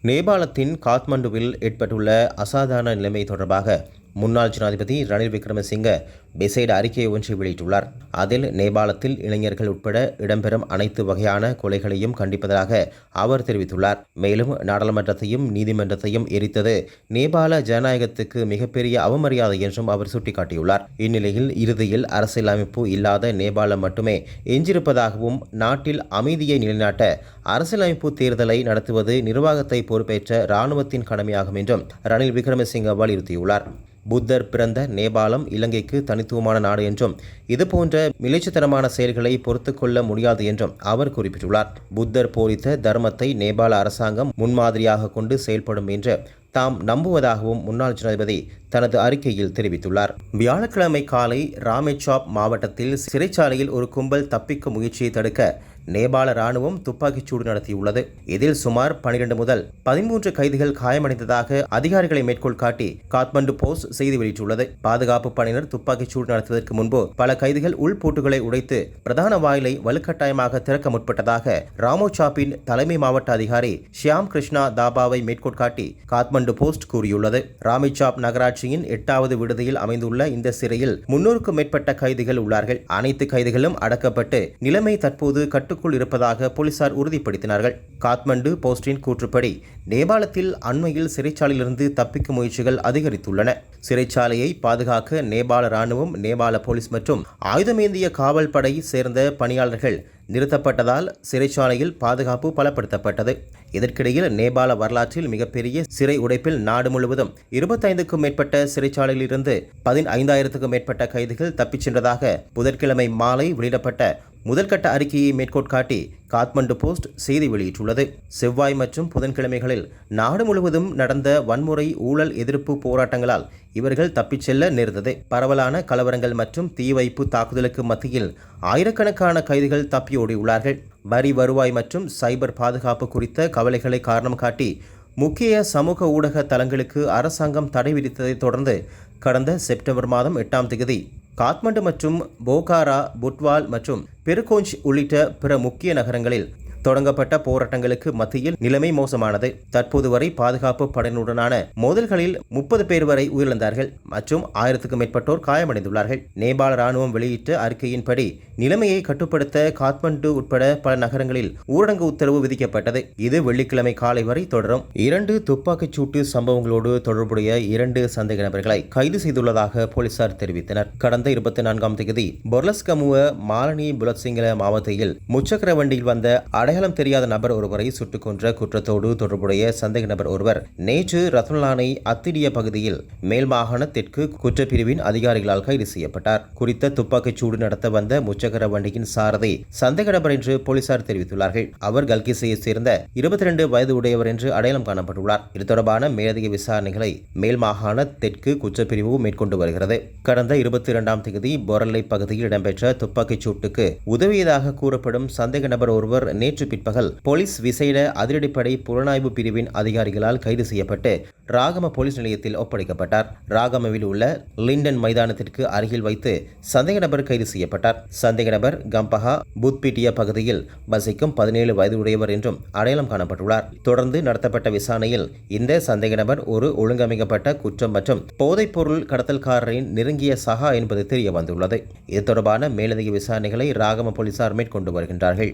நேபாளத்தின் காத்மண்டுவில் ஏற்பட்டுள்ள அசாதாரண நிலைமை தொடர்பாக முன்னாள் ஜனாதிபதி ரணில் விக்ரமசிங்க விசேட அறிக்கை ஒன்றை வெளியிட்டுள்ளார். அதில் நேபாளத்தில் இளைஞர்கள் உட்பட இடம்பெறும் அனைத்து வகையான கொலைகளையும் கண்டிப்பதாக அவர் தெரிவித்துள்ளார். மேலும் நாடாளுமன்றத்தையும் நீதிமன்றத்தையும் எரித்தது நேபாள ஜனநாயகத்துக்கு மிகப்பெரிய அவமரியாதை என்றும் அவர் சுட்டிக்காட்டியுள்ளார். இந்நிலையில் இறுதியில் அரசியலமைப்பு இல்லாத நேபாளம் மட்டுமே எஞ்சியிருப்பதாகவும் நாட்டில் அமைதியை நிலைநாட்ட அரசியலமைப்பு தேர்தலை நடத்துவது நிர்வாகத்தை பொறுப்பேற்ற இராணுவத்தின் கடமையாகும் என்றும் ரணில் விக்ரமசிங்க வலியுறுத்தியுள்ளார். புத்தர் பிறந்த நேபாளம் இலங்கைக்கு தனித்துவமான நாடு என்றும் இதுபோன்ற மிளிச்சுத்தனமான செயல்களை பொறுத்து கொள்ள முடியாது என்றும் அவர் குறிப்பிட்டுள்ளார். புத்தர் போதித்த தர்மத்தை நேபாள அரசாங்கம் முன்மாதிரியாக கொண்டு செயல்படும் என்று தாம் நம்புவதாகவும் முன்னாள் ஜனாதிபதி தனது அறிக்கையில் தெரிவித்துள்ளார். வியாழக்கிழமை காலை ராமேச்சாப் மாவட்டத்தில் சிறைச்சாலையில் ஒரு கும்பல் தப்பிக்கும் முயற்சியை தடுக்க நேபாள ராணுவம் துப்பாக்கிச்சூடு நடத்தியுள்ளது. இதில் சுமார் 12 முதல் 13 கைதிகள் காயமடைந்ததாக அதிகாரிகளை மேற்கோள் காட்டி காத்மண்டு போஸ்ட் செய்தி வெளியிட்டுள்ளது. பாதுகாப்பு படையினர் துப்பாக்கிச்சூடு நடத்துவதற்கு முன்பு பல கைதிகள் உள்பூட்டுகளை உடைத்து பிரதான வாயிலை வலுக்கட்டாயமாக திறக்க முற்பட்டதாக ராமோச்சாப்பின் தலைமை மாவட்ட அதிகாரி ஷியாம் கிருஷ்ணா தாபாவை மேற்கோள் காட்டி காத்மண்டு போஸ்ட் கூறியுள்ளது. ராமேச்சாப் நகராட்சியின் 8வது விடுதியில் அமைந்துள்ள இந்த சிறையில் 300க்கும் மேற்பட்ட கைதிகள் உள்ளார்கள். அனைத்து கைதிகளும் அடக்கப்பட்டு நிலைமை தற்போது கட்டுக்குள் இருப்பதாக போலீசார் உறுதிப்படுத்தினார்கள். காத்மண்டு போஸ்டின் கூற்றுப்படி நேபாளத்தில் அண்மையில் சிறைச்சாலையிலிருந்து தப்பிக்கும் முயற்சிகள் அதிகரித்துள்ளன. சிறைச்சாலையை பாதுகாக்க நேபாள ராணுவம், நேபாள போலீஸ் மற்றும் ஆயுதமேந்திய காவல் படை சேர்ந்த பணியாளர்கள் நிறுத்தப்பட்டதால் சிறைச்சாலையில் பாதுகாப்பு பலப்படுத்தப்பட்டது. இதற்கிடையில் நேபாள வரலாற்றில் மிகப்பெரிய சிறை உடைப்பில் நாடு முழுவதும் 25க்கும் மேற்பட்ட சிறைச்சாலையில் இருந்து 15,000க்கும் மேற்பட்ட கைதிகள் தப்பிச் சென்றதாக புதன்கிழமை மாலை வெளியிடப்பட்ட முதல்கட்ட அறிக்கையை மேற்கோள் காட்டி காத்மண்டு போஸ்ட் செய்தி வெளியிட்டுள்ளது. செவ்வாய் மற்றும் புதன்கிழமைகளில் நாடு முழுவதும் நடந்த வன்முறை ஊழல் எதிர்ப்பு போராட்டங்களால் இவர்கள் தப்பிச் செல்ல நேர்ந்தது. பரவலான கலவரங்கள் மற்றும் தீ வைப்பு தாக்குதலுக்கு மத்தியில் ஆயிரக்கணக்கான கைதிகள் தப்பியோடியுள்ளார்கள். வரி வருவாய் மற்றும் சைபர் பாதுகாப்பு குறித்த கவலைகளை காரணம் காட்டி முக்கிய சமூக ஊடக தளங்களுக்கு அரசாங்கம் தடை விதித்ததை தொடர்ந்து கடந்த செப்டம்பர் மாதம் 8ஆம் தேதி காத்மண்டு மற்றும் போகாரா, புட்வால் மற்றும் பெருகோஞ்ச் உள்ளிட்ட பிற முக்கிய நகரங்களில் தொடங்கப்பட்ட போராட்டங்களுக்கு மத்தியில் நிலைமை மோசமானது. தற்போது வரை பாதுகாப்பு படையினருடனான மோதல்களில் 30 பேர் வரை உயிரிழந்தார்கள் மற்றும் 1000க்கும் மேற்பட்டோர் காயமடைந்துள்ளார்கள். நேபாள ராணுவம் வெளியிட்ட அறிக்கையின்படி நிலைமையை கட்டுப்படுத்த காத்மண்டு உட்பட பல நகரங்களில் ஊரடங்கு உத்தரவு விதிக்கப்பட்டது. இது வெள்ளிக்கிழமை காலை வரை தொடரும். 2 துப்பாக்கிச்சூட்டு சம்பவங்களோடு தொடர்புடைய 2 சந்தேக நபர்களை கைது செய்துள்ளதாக போலீசார் தெரிவித்தனர். கடந்த 24ஆம் தேதி பொர்லஸ்கமுவ மாலனி புலத்சிங்கல மாவட்டத்தில் முச்சக்கர வண்டியில் வந்த அடையாளம் தெரியாத நபர் ஒருவரை சுட்டுக் கொன்ற குற்றத்தோடு தொடர்புடைய சந்தேக நபர் ஒருவர் நேற்று ரத்னலானை அத்திடிய பகுதியில் மேல் மாகாண தெற்கு குற்றப்பிரிவின் அதிகாரிகளால் கைது செய்யப்பட்டார். குறித்த துப்பாக்கிச்சூடு நடத்த வந்த முச்சக்கர வண்டியின் சாரதி சந்தேக நபர் என்று போலீசார் தெரிவித்துள்ளார்கள். அவர் கல்கிசையை சேர்ந்த 22 வயது உடையவர் என்று அடையாளம் காணப்பட்டுள்ளார். இது தொடர்பான மேலதிக விசாரணைகளை மேல் மாகாண தெற்கு குற்றப்பிரிவு மேற்கொண்டு வருகிறது. கடந்த 22ஆம் தேதி பொரலை பகுதியில் இடம்பெற்ற துப்பாக்கிச்சூட்டுக்கு உதவியதாக கூறப்படும் சந்தேக நபர் ஒருவர் நேற்று பிற்பகல் போலீஸ் விசேட அதிரடிப்படை புலனாய்வு பிரிவின் அதிகாரிகளால் கைது செய்யப்பட்டு ராகம போலீஸ் நிலையத்தில் ஒப்படைக்கப்பட்டார். ராகமவில் உள்ள லிண்டன் மைதானத்திற்கு அருகில் வைத்து சந்தேக நபர் கைது செய்யப்பட்டார். சந்தேக நபர் கம்பஹா புத்பிட்டிய பகுதியில் வசிக்கும் 17 வயது உடையவர் என்றும் அடையாளம் காணப்பட்டுள்ளார். தொடர்ந்து நடத்தப்பட்ட விசாரணையில் இந்த சந்தேக நபர் ஒரு ஒழுங்கமைக்கப்பட்ட குற்றம் மற்றும் போதைப் பொருள் கடத்தல்காரரின் நெருங்கிய சகா என்பது தெரிய வந்துள்ளது. இது தொடர்பான மேலதிக விசாரணைகளை ராகம போலீசார் மேற்கொண்டு வருகின்றார்கள்.